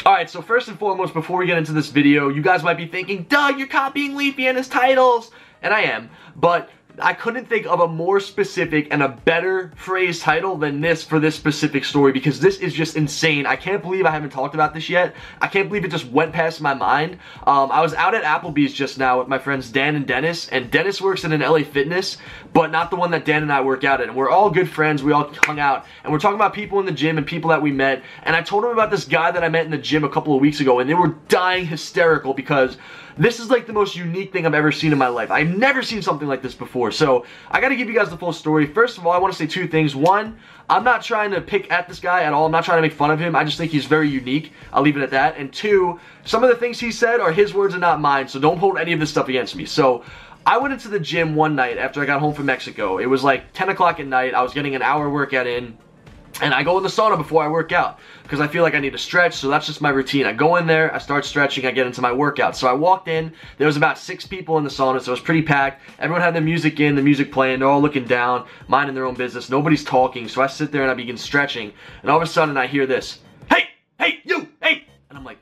Alright, so first and foremost, before we get into this video, you guys might be thinking, Doug, you're copying Leafy and his titles. And I am, but I couldn't think of a more specific and a better FaZe title than this for this specific story, because this is just insane. I can't believe I haven't talked about this yet. I can't believe it just went past my mind. I was out at Applebee's just now with my friends Dan and Dennis, and Dennis works in an LA Fitness, but not the one that Dan and I work out at. And we're all good friends. We all hung out, and we're talking about people in the gym and people that we met. And I told him about this guy that I met in the gym a couple of weeks ago, and they were dying hysterical because this is like the most unique thing I've ever seen in my life. I've never seen something like this before. So I gotta give you guys the full story. First of all, I want to say two things. One, I'm not trying to pick at this guy at all. I'm not trying to make fun of him. I just think he's very unique. I'll leave it at that. And two, some of the things he said are his words and not mine, so don't hold any of this stuff against me. So I went into the gym one night after I got home from Mexico. It was like 10 o'clock at night. I was getting an hour workout in. And I go in the sauna before I work out because I feel like I need to stretch, so that's just my routine. I go in there, I start stretching, I get into my workout. So I walked in, there was about 6 people in the sauna, so it was pretty packed. Everyone had the music in, the music playing, they're all looking down, minding their own business. Nobody's talking, so I sit there and I begin stretching. And all of a sudden I hear this, hey, hey, you, hey! And I'm like,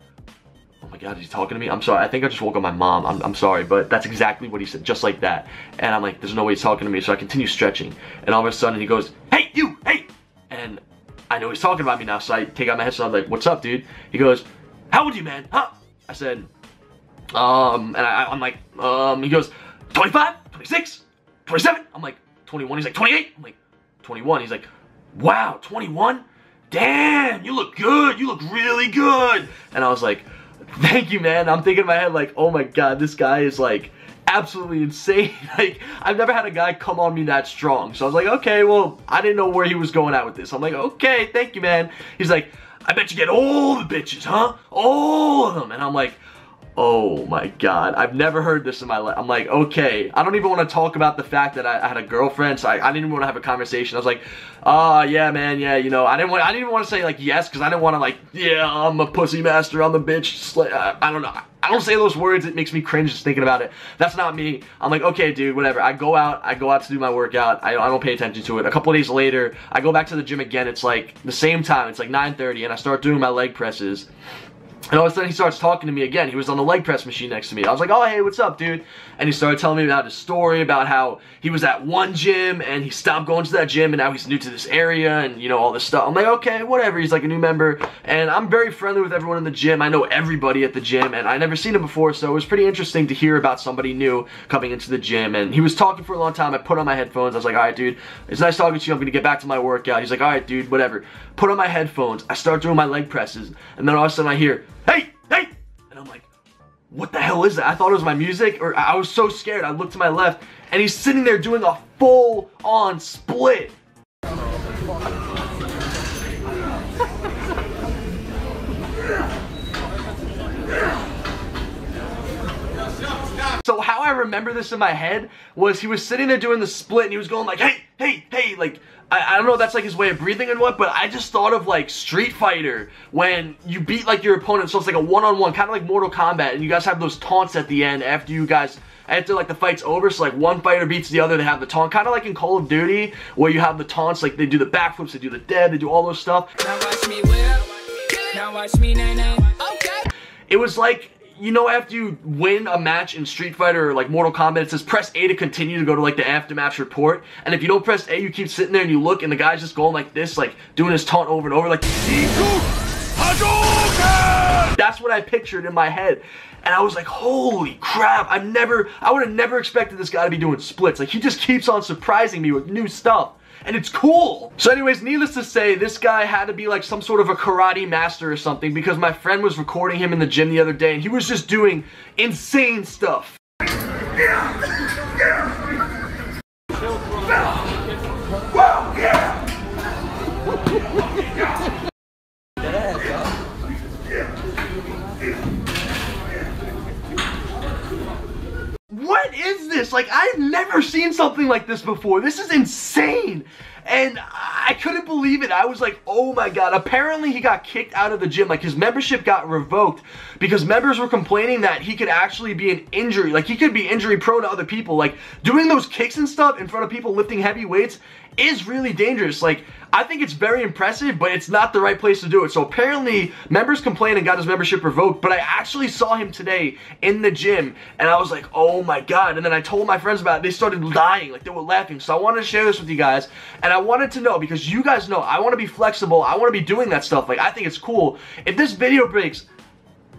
oh my God, is he talking to me? I'm sorry, I think I just woke up my mom. I'm sorry, but that's exactly what he said, just like that. And I'm like, there's no way he's talking to me, so I continue stretching. And all of a sudden he goes, hey, you, hey! And I know he's talking about me now, so I take out my headset. I'm like, what's up, dude? He goes, how old are you, man? Huh? I said, and I'm like, he goes, 25, 26, 27? I'm like, 21. He's like, 28? I'm like, 21. He's like, wow, 21? Damn, you look good. You look really good. And I was like, thank you, man. I'm thinking in my head, like, oh my God, this guy is like absolutely insane. Like, I've never had a guy come on me that strong. So I was like, okay, well, I didn't know where he was going at with this. I'm like, okay, thank you, man. He's like, I bet you get all the bitches, huh? All of them. And I'm like, oh my God, I've never heard this in my life. I'm like, okay, I don't even want to talk about the fact that I had a girlfriend, so I didn't even want to have a conversation. I was like, yeah, man, yeah, you know, I didn't even want to say like yes, because I didn't want to like, yeah, I'm a pussy master, I'm a bitch, I don't know. I don't say those words, it makes me cringe just thinking about it. That's not me. I'm like, okay, dude, whatever. I go out to do my workout. I don't pay attention to it. A couple of days later, I go back to the gym again. It's like the same time. It's like 9:30, and I start doing my leg presses. And all of a sudden he starts talking to me again. He was on the leg press machine next to me. I was like, oh, hey, what's up, dude? And he started telling me about his story, about how he was at one gym and he stopped going to that gym and now he's new to this area and, you know, all this stuff. I'm like, okay, whatever. He's like a new member. And I'm very friendly with everyone in the gym. I know everybody at the gym and I never seen him before, so it was pretty interesting to hear about somebody new coming into the gym. And he was talking for a long time. I put on my headphones. I was like, all right, dude, it's nice talking to you. I'm going to get back to my workout. He's like, all right, dude, whatever. Put on my headphones. I start doing my leg presses. And then all of a sudden I hear, hey, hey! And I'm like, what the hell is that? I thought it was my music, or I was so scared. I looked to my left, and he's sitting there doing a full-on split. So how I remember this in my head was he was sitting there doing the split, and he was going like, hey, hey, hey, like, I don't know if that's like his way of breathing and what, but I just thought of like Street Fighter when you beat like your opponent, so it's like a one-on-one, kind of like Mortal Kombat, and you guys have those taunts at the end after like the fight's over, so like one fighter beats the other, they have the taunt, kind of like in Call of Duty, where you have the taunts, like they do the backflips, they do the dead, they do all those stuff. Now watch me whip, now watch me nay-nay. Okay. It was like, you know, after you win a match in Street Fighter or like Mortal Kombat, it says press A to continue to go to like the aftermatch report. And if you don't press A, you keep sitting there and you look and the guy's just going like this, like doing his taunt over and over, like that's what I pictured in my head. And I was like, holy crap, I would have never expected this guy to be doing splits. Like, he just keeps on surprising me with new stuff. And it's cool. So anyways, needless to say, this guy had to be like some sort of a karate master or something, because my friend was recording him in the gym the other day and he was just doing insane stuff. What is this? Like, I've never seen something like this before. This is insane. And I couldn't believe it. I was like, oh my god. Apparently he got kicked out of the gym. Like his membership got revoked because members were complaining that he could actually be an injury. Like he could be injury prone to other people. Like doing those kicks and stuff in front of people lifting heavy weights is really dangerous. Like I think it's very impressive, but it's not the right place to do it. So apparently members complained and got his membership revoked, but I actually saw him today in the gym and I was like, oh my god. And then I told my friends about it. They started dying, like they were laughing. So I wanted to share this with you guys, and I wanted to know, because you guys know I want to be flexible, I want to be doing that stuff. Like I think it's cool. If this video breaks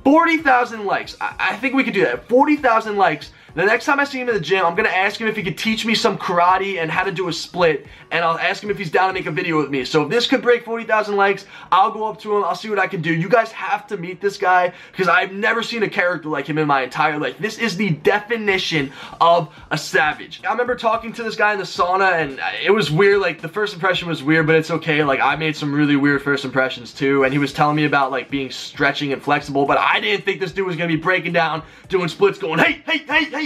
40,000 likes, I think we could do that. 40,000 likes. The next time I see him in the gym, I'm going to ask him if he could teach me some karate and how to do a split, and I'll ask him if he's down to make a video with me. So if this could break 40,000 likes, I'll go up to him, I'll see what I can do. You guys have to meet this guy, because I've never seen a character like him in my entire life. This is the definition of a savage. I remember talking to this guy in the sauna, and it was weird. Like the first impression was weird, but it's okay. Like I made some really weird first impressions too, and he was telling me about like being stretching and flexible, but I didn't think this dude was going to be breaking down, doing splits, going, hey, hey, hey, hey.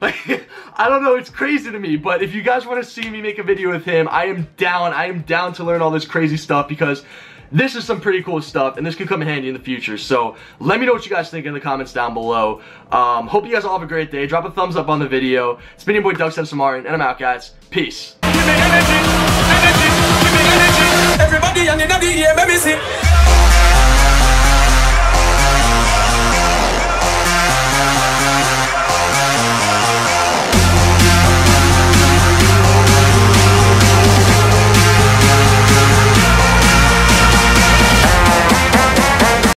Like, I don't know, it's crazy to me, but if you guys want to see me make a video with him, I am down to learn all this crazy stuff, because this is some pretty cool stuff, and this could come in handy in the future. So let me know what you guys think in the comments down below. Hope you guys all have a great day. Drop a thumbs up on the video. It's been your boy FaZe Censor, and I'm out, guys. Peace. Everybody,